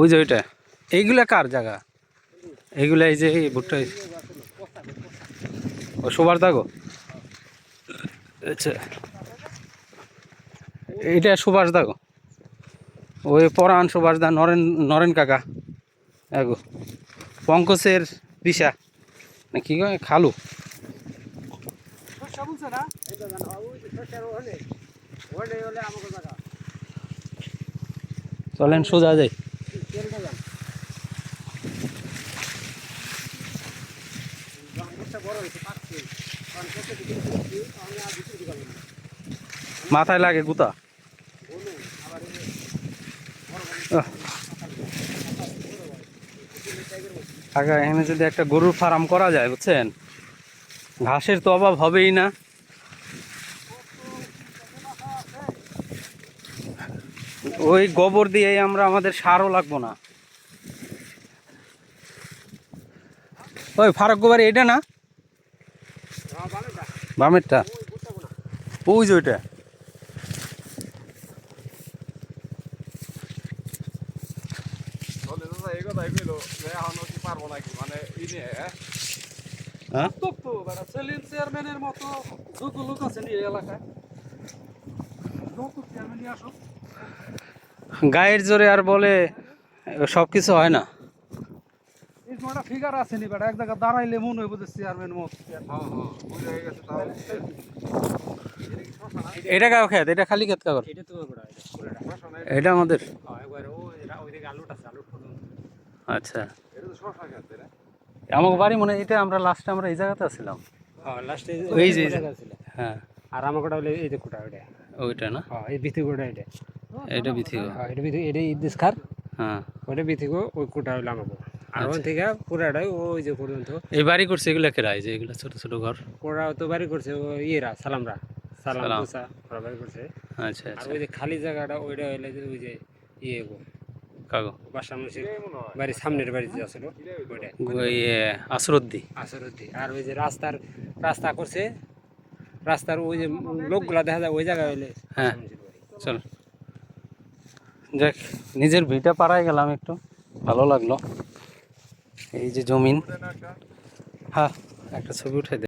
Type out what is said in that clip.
ওই যে ওইটা, এইগুলা কার জায়গা? এইগুলা এই যে এই ভুট্টা, ও সুভাষ দাগো। আচ্ছা, এইটা সুভাষ দাগো, ওই পরাণ সুভাষ দা, নরেন নরেন কাকা এগো, পঙ্কজের পিসা না কি কয় খালু। চলেন সোজা যাই। মাথায় লাগে গুতা। কাকা এখানে যদি একটা গরুর ফার্ম করা যায় বুঝছেন, ঘাসের তো অভাব হবেই না। ওই গোবর দিয়ে আমরা আমাদের সারও লাগবো না। ওই ফারাক গোবর এটা না, বামেরটা, ওই যে ওইটা। গায়ের জোরে আর বলে সবকিছু হয় না। ফিগার আছে নি বেটা, এক জায়গা দাঁড়াইলে মনে হইব যে চেয়ারম্যান মত। এটা কাউ খেত, এটা খালি খেত কাগর, এটা আমাদের। আচ্ছা, আমাকে বাড়ি মনে হয় এটা, আমরা লাস্টে আমরা এই জায়গাতে আসছিলাম। এই যে হ্যাঁ, আর আমার কোটা হলে এই যে কোটা ওইটা, ওইটা না, এই বিথি কোটা এটা, এটা বিথিগো। এটা বিথি, এটা ইদিস খার, হ্যাঁ ওইটা বিথিগো, ওই কোটা হইলো আমাকে। আর ওখান থেকে পুরাটাই ওই যে পর্যন্ত এই বাড়ি করছে এগুলা কেরা, এই যে এগুলা ছোট ছোট ঘর। ওরা তো বাড়ি করছে ও ইয়েরা, সালাম সালাম। মুসা ওরা বাড়ি করছে। আচ্ছা আর আচ্ছা, ওই যে খালি জায়গাটা ওইটা হইলে যে ওই যে ইয়ে গো কাগো বাসা মসজিদ বাড়ির সামনের বাড়ি যে আসলো ওইটা ওই আসরদ্দি। আসরুদ্দি। আর ওই যে রাস্তা করছে, রাস্তার ওই যে লোকগুলা দেখা যায় ওই জায়গায় হইলে হ্যাঁ চল যাক, নিজের ভিটা পাড়ায় গেলাম, একটু ভালো লাগলো। এই যে জমিন, হ্যাঁ একটা ছবি উঠে দে।